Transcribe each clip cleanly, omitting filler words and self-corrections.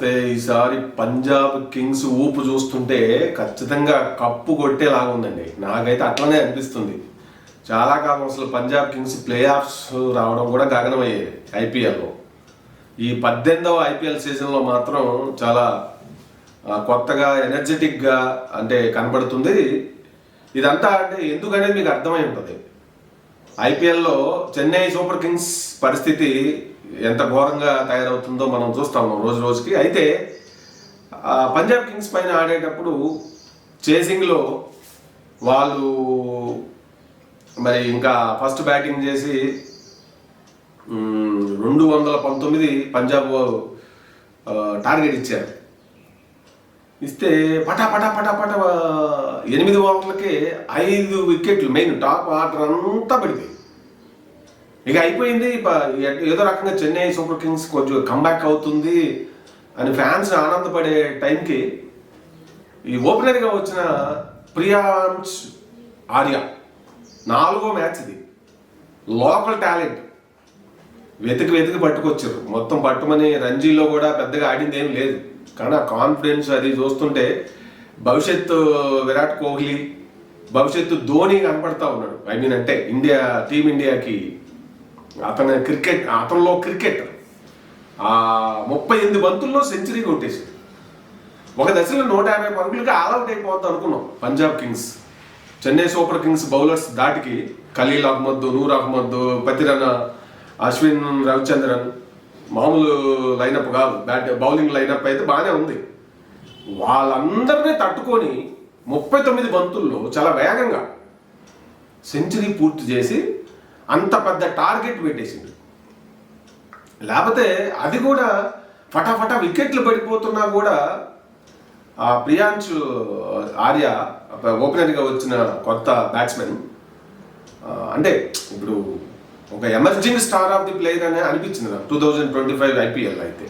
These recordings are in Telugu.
వస్తే ఈసారి పంజాబ్ కింగ్స్ ఊపు చూస్తుంటే ఖచ్చితంగా కప్పు కొట్టేలాగా ఉందండి. నాకైతే అట్లనే అనిపిస్తుంది. చాలా కాలం అసలు పంజాబ్ కింగ్స్ ప్లే ఆఫ్స్ రావడం కూడా గగనమయ్యేది ఐపీఎల్లో. ఈ 18వ ఐపీఎల్ సీజన్లో మాత్రం చాలా కొత్తగా ఎనర్జెటిక్గా అంటే కనబడుతుంది. ఇదంతా అంటే ఎందుకనేది మీకు అర్థమై ఉంటుంది. ఐపీఎల్లో చెన్నై సూపర్ కింగ్స్ పరిస్థితి ఎంత ఘోరంగా తయారవుతుందో మనం చూస్తా ఉన్నాం రోజు రోజుకి. అయితే పంజాబ్ కింగ్స్ పైన ఆడేటప్పుడు చేసింగ్లో వాళ్ళు మరి ఇంకా ఫస్ట్ బ్యాటింగ్ చేసి 219 పంజాబ్ టార్గెట్ ఇచ్చారు. ఇస్తే పటా పటా పటా పటా 8 ఓవర్లకే 5 వికెట్లు, మెయిన్ టాప్ ఆర్డర్ అంతా పడిపోయి ఇక అయిపోయింది. ఏదో రకంగా చెన్నై సూపర్ కింగ్స్ కొంచెం కంబ్యాక్ అవుతుంది అని ఫ్యాన్స్ ఆనందపడే టైంకి ఈ ఓపెనర్గా వచ్చిన ప్రియాంశ్ ఆర్య 4వ మ్యాచ్ ఇది. లోకల్ టాలెంట్ వెతికి పట్టుకొచ్చారు. మొత్తం పట్టుమని రంజీలో కూడా పెద్దగా ఆడింది ఏం లేదు, కానీ ఆ కాన్ఫిడెన్స్ అది చూస్తుంటే భవిష్యత్తు విరాట్ కోహ్లీ, భవిష్యత్తు ధోని కనపడతా ఉన్నాడు. ఐ మీన్ అంటే టీమిండియాకి అతనిలో క్రికెట్ 38 బంతుల్లో సెంచరీ కొట్టేసి ఒక దశలో 150 పరుగులకి ఆల్అౌట్ అయిపోద్ది అనుకున్నాం Punjab Kings. Chennai super Kings bowlers దాటికి ఖలీల్ అహ్మద్, నూర్ అహ్మద్, పతిరన, అశ్విన్, రవిచంద్రన్ మామూలు లైనప్ కాదు. బౌలింగ్ లైనప్ అయితే బాగానే ఉంది. వాళ్ళందరినీ తట్టుకొని 39 బంతుల్లో చాలా వేగంగా సెంచరీ పూర్తి చేసి అంత పెద్ద టార్గెట్ పెట్టేసింది. లేకపోతే అది కూడా ఫటాఫటా వికెట్లు పడిపోతున్నా కూడా ఆ ప్రియాంశ్ ఆర్య ఓపెనర్గా వచ్చిన కొత్త బ్యాట్స్మెన్ అంటే ఇప్పుడు ఒక emerging star of the player అనే అనిపించింది నాకు 2025 ఐపీఎల్ అయితే.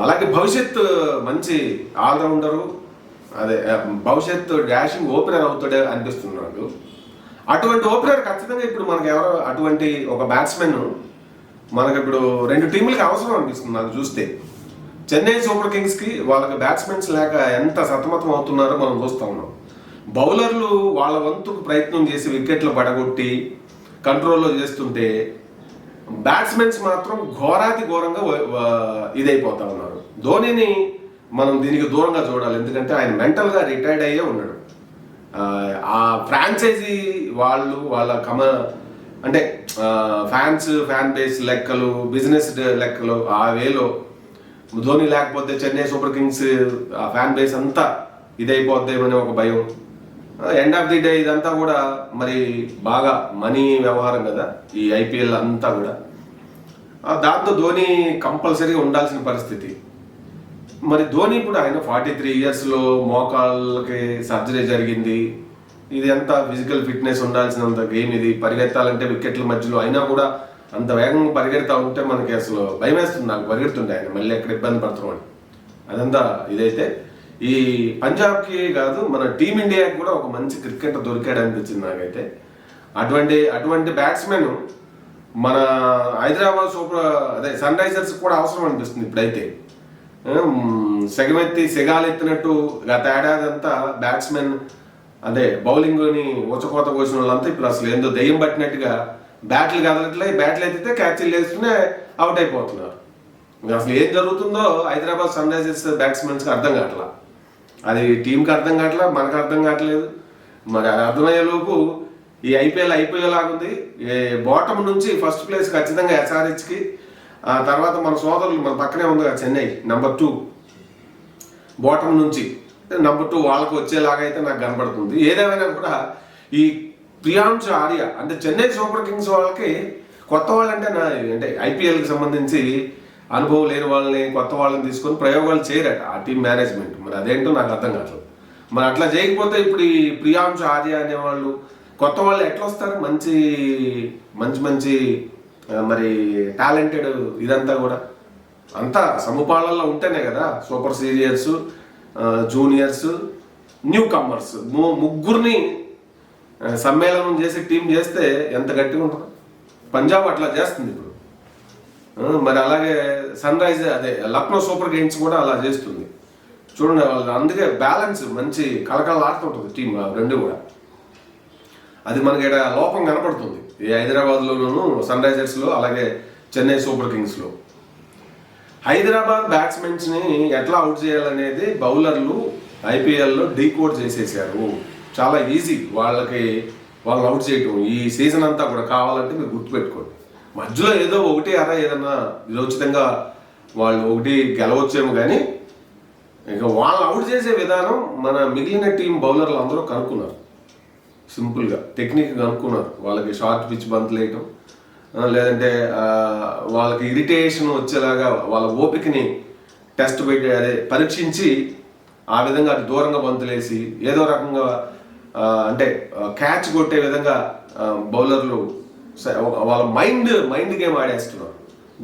అలాగే భవిష్యత్ మంచి ఆల్రౌండరు, అదే భవిష్యత్ డాషింగ్ ఓపెనర్ అవుతాడే అనిపిస్తున్నాడు. అటువంటి ఓపెనర్ ఖచ్చితంగా ఇప్పుడు మనకు ఎవరో అటువంటి ఒక బ్యాట్స్మెన్ మనకు ఇప్పుడు 2 టీములకి అవసరం అనిపిస్తుంది నాకు చూస్తే. చెన్నై సూపర్ కింగ్స్కి వాళ్ళకి బ్యాట్స్మెన్స్ లేక ఎంత సతమతం అవుతున్నారో మనం చూస్తూ ఉన్నాం. బౌలర్లు వాళ్ళ వంతుకు ప్రయత్నం చేసి వికెట్లు పడగొట్టి కంట్రోల్లో చేస్తుంటే బ్యాట్స్మెన్స్ మాత్రం ఘోరంగా ఇదైపోతా ఉన్నారు. ధోనిని మనం దీనికి దూరంగా చూడాలి, ఎందుకంటే ఆయన మెంటల్గా రిటైర్డ్ అయ్యే ఉన్నాడు. ఆ ఫ్రాంచైజీ వాళ్ళు వాళ్ళ అంటే ఫ్యాన్ బేస్ లెక్కలు, బిజినెస్ లెక్కలు ఆ వేలో ధోని లేకపోతే చెన్నై సూపర్ కింగ్స్ ఆ ఫ్యాన్ బేస్ అంతా ఇదైపోద్దేమని ఒక భయం. ఎండ్ ఆఫ్ ది డే ఇదంతా కూడా మరి బాగా మనీ వ్యవహారం కదా ఈ ఐపీఎల్ అంతా కూడా. దాంతో ధోని కంపల్సరీగా ఉండాల్సిన పరిస్థితి. మరి ధోని ఇప్పుడు ఆయన 43 ఇయర్స్లో మోకాళ్ళకి సర్జరీ జరిగింది. ఇది ఎంత ఫిజికల్ ఫిట్నెస్ ఉండాల్సినంత గేమ్ ఇది. పరిగెత్తాలంటే వికెట్ల మధ్యలో అయినా కూడా అంత వేగంగా పరిగెడతా ఉంటే మనకి అసలు భయం వేస్తుంది. నాకు పరిగెడుతుండే ఆయన మళ్ళీ ఎక్కడ ఇబ్బంది పడుతున్నాం. అదంతా ఇదైతే ఈ పంజాబ్కి కాదు మన టీమిండియాకి కూడా ఒక మంచి క్రికెట్ దొరికాడు అనిపించింది నాకైతే. అటువంటి బ్యాట్స్మెన్ మన హైదరాబాద్ సన్ రైజర్స్ కూడా అవసరం అనిపిస్తుంది ఇప్పుడైతే. సెగాలెత్తినట్టు గత ఏడాదంతా బ్యాట్స్మెన్ అదే బౌలింగ్ని ఊచకోత కోసిన వాళ్ళంతా ఇప్పుడు అసలు ఏందో దెయ్యం పట్టినట్టుగా బ్యాట్లు కదలట్లే, బ్యాట్లు ఎత్తితే క్యాచ్లు వేస్తూనే అవుట్ అయిపోతున్నారు. అసలు ఏం జరుగుతుందో హైదరాబాద్ సన్ రైజర్స్ బ్యాట్స్మెన్స్కి అర్థం కావట్లా. అది టీంకి అర్థం కావట్లా, మనకు అర్థం కావట్లేదు. మరి అది అర్థమయ్యేలోపు ఈ ఐపీఎల్ అయిపోయేలాగుంది. బాటమ్ నుంచి ఫస్ట్ ప్లేస్ ఖచ్చితంగా ఎస్ఆర్హెచ్కి, ఆ తర్వాత మన సోదరులు మన పక్కనే ఉంది కదా చెన్నై నెంబర్ 2, బాటమ్ నుంచి నెంబర్ 2 వాళ్ళకు వచ్చేలాగా అయితే నాకు కనబడుతుంది. ఏదేమైనా కూడా ఈ ప్రియాంశ్ ఆర్య అంటే చెన్నై సూపర్ కింగ్స్ వాళ్ళకి కొత్త వాళ్ళంటే అంటే ఐపీఎల్కి సంబంధించి అనుభవం లేని వాళ్ళని కొత్త వాళ్ళని తీసుకొని ప్రయోగాలు చేయరట ఆ టీం మేనేజ్మెంట్. మరి అదేంటో నాకు అర్థం కావట్లేదు. మరి అట్లా చేయకపోతే ఇప్పుడు ఈ ప్రియాంశ్ ఆర్య అనేవాళ్ళు కొత్త వాళ్ళు ఎట్లా వస్తారు? మంచి మంచి మంచి మరి టాలెంటెడ్ ఇదంతా కూడా అంతా సముపాలనలో ఉంటేనే కదా super seniors, juniors, new commerce ముగ్గురిని సమ్మేళనం చేసి టీం చేస్తే ఎంత గట్టిగా ఉంటుంది. పంజాబ్ అట్లా చేస్తుంది ఇప్పుడు. మరి అలాగే సన్ రైజ్ అదే లక్నో సూపర్ కింగ్స్ కూడా అలా చేస్తుంది. చూడండి వాళ్ళు అందుకే బ్యాలెన్స్ మంచి కలకలలాడుతుంటుంది టీం రెండు కూడా. అది మనకి ఇక్కడ లోపం కనపడుతుంది ఈ హైదరాబాద్లోనూ, సన్ రైజర్స్లో, అలాగే చెన్నై సూపర్ కింగ్స్లో. హైదరాబాద్ బ్యాట్స్మెన్స్ని ఎట్లా అవుట్ చేయాలనేది బౌలర్లు ఐపీఎల్లో డీకోడ్ చేసేసారు. చాలా ఈజీ వాళ్ళని అవుట్ చేయటం ఈ సీజన్ అంతా కూడా. కావాలంటే మీరు గుర్తుపెట్టుకోండి, మధ్యలో ఏదో ఒకటి ఏదన్నా విరోచితంగా వాళ్ళు ఒకటి గెలవచ్చేమో, కానీ ఇక వాళ్ళని అవుట్ చేసే విధానం మన మిగిలిన టీం బౌలర్లు అందరూ కనుక్కున్నారు. సింపుల్గా టెక్నిక్ కనుక్కున్నారు. వాళ్ళకి షార్ట్ పిచ్ బంతులు వేయటం, లేదంటే వాళ్ళకి ఇరిటేషన్ వచ్చేలాగా వాళ్ళ ఓపికని టెస్ట్ పెట్టి పరీక్షించి ఆ విధంగా అది దూరంగా బంతులేసి ఏదో రకంగా అంటే క్యాచ్ కొట్టే విధంగా బౌలర్లు వాళ్ళ మైండ్ గేమ్ ఆడేస్తున్నారు.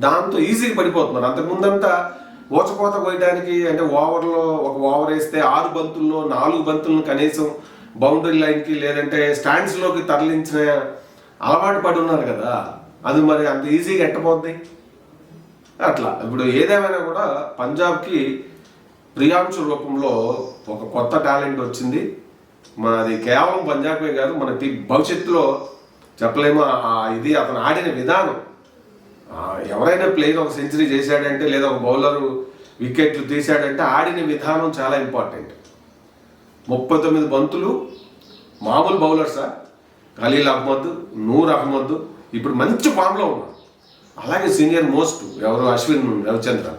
దాంతో ఈజీగా పడిపోతున్నారు. అంతకుముందంతా ఓచకోత కొయ్యడానికి అంటే ఓవర్లో ఒక ఓవర్ వేస్తే 6 బంతుల్లో 4 బంతులను కనీసం బౌండరీ లైన్కి లేదంటే స్టాండ్స్లోకి తరలించిన అలవాటు పడి ఉన్నారు కదా. అది మరి అంత ఈజీగా ఎట్టపోద్ది అట్లా. ఇప్పుడు ఏదేమైనా కూడా పంజాబ్కి ప్రియాంశు రూపంలో ఒక కొత్త టాలెంట్ వచ్చింది. అది కేవలం పంజాబే కాదు, మన భవిష్యత్తులో చెప్పలేమో. ఇది అతను ఆడిన విధానం, ఎవరైనా ప్లేయర్ ఒక సెంచరీ చేశాడంటే లేదా ఒక బౌలరు వికెట్లు తీశాడంటే ఆడిన విధానం చాలా ఇంపార్టెంట్. 39 బంతులు మామూలు బౌలర్సా, ఖలీల్ అహ్మద్, నూర్ అహ్మద్ ఇప్పుడు మంచి ఫామ్లో ఉన్నారు. అలాగే సీనియర్ మోస్ట్ ఎవరు అశ్విన్ రవిచంద్ర,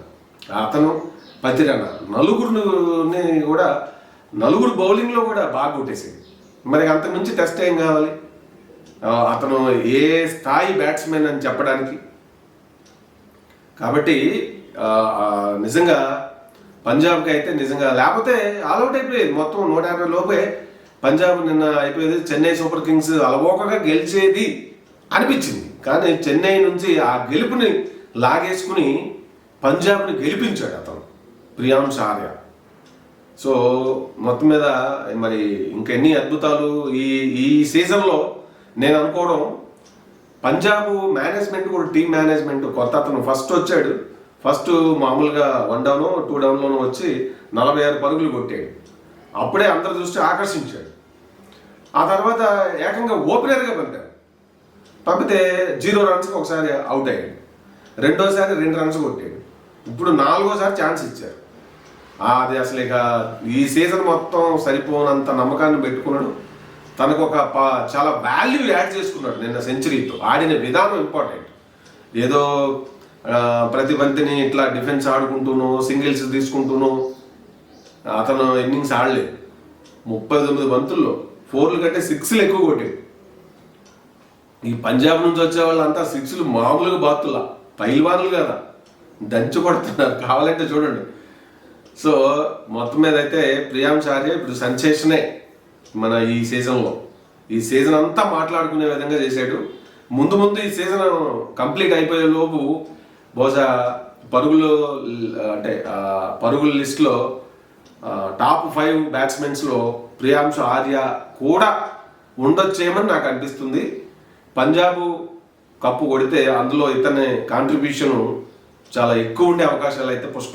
అతను పతిరణ, నలుగురు బౌలింగ్లో కూడా బాగా కొట్టేసింది. మరి అంతకుమించి టెస్ట్ ఏం కావాలి? అతను ఏ స్థాయి బ్యాట్స్మెన్ అని చెప్పడానికి. కాబట్టి నిజంగా పంజాబ్కి అయితే నిజంగా లేకపోతే ఆల్అౌట్ అయిపోయేది. మొత్తం 150 లోపే పంజాబ్ నిన్న అయిపోయేది. చెన్నై సూపర్ కింగ్స్ అలవోకగా గెలిచేది అనిపించింది, కానీ చెన్నై నుంచి ఆ గెలుపుని లాగేసుకుని పంజాబ్ని గెలిపించాడు అతను ప్రియాంశు ఆర్య. సో మొత్తం మీద మరి ఇంకెన్ని అద్భుతాలు ఈ సీజన్లో. నేను అనుకోవడం పంజాబ్ మేనేజ్మెంట్ కూడా, టీం మేనేజ్మెంట్ కొత్త అతను ఫస్ట్ వచ్చాడు. ఫస్ట్ మామూలుగా 1 డౌన్ 2 డౌన్లోనూ వచ్చి 46 పరుగులు కొట్టాడు. అప్పుడే అందరి దృష్టి ఆకర్షించాడు. ఆ తర్వాత ఏకంగా ఓపెనర్గా పంపితే 0 రన్స్కి ఒకసారి అవుట్ అయ్యాడు. రెండోసారి 2 రన్స్ కొట్టాడు. ఇప్పుడు 4వసారి ఛాన్స్ ఇచ్చారు. అది అసలు ఇక ఈ సీజన్ మొత్తం సరిపోనంత నమ్మకాన్ని పెట్టుకున్నాడు. తనకు ఒక చాలా వాల్యూ యాడ్ చేసుకున్నాడు నిన్న సెంచరీతో. ఆడిన విధానం ఇంపార్టెంట్. ఏదో ప్రతి బంతిని ఇట్లా డిఫెన్స్ ఆడుకుంటూనో సింగిల్స్ తీసుకుంటూనో అతను ఇన్నింగ్స్ ఆడలేదు. 39 బంతుల్లో 4లు కంటే 6లు ఎక్కువ కొట్టాడు. ఈ పంజాబ్ నుంచి వచ్చే వాళ్ళంతా 6లు మామూలుగా బాతుల్లా, పైల్వాన్లు కదా, దంచి కొడుతున్నారు. కావాలంటే చూడండి. సో మొత్తం మీద అయితే ప్రియాంశు ఆర్య ఇప్పుడు సెన్సేషనే మన ఈ సీజన్లో. ఈ సీజన్ అంతా మాట్లాడుకునే విధంగా చేశాడు. ముందు ఈ సీజన్ కంప్లీట్ అయిపోయే లోపు బహుశా పరుగుల లిస్ట్లో టాప్ 5 బ్యాట్స్మెన్స్లో ప్రియాంశు ఆర్య కూడా ఉండొచ్చేమని నాకు అనిపిస్తుంది. పంజాబ్ కప్పు కొడితే అందులో ఇతని కాంట్రిబ్యూషన్ చాలా ఎక్కువ ఉండే అవకాశాలు అయితే పుష్కలంగా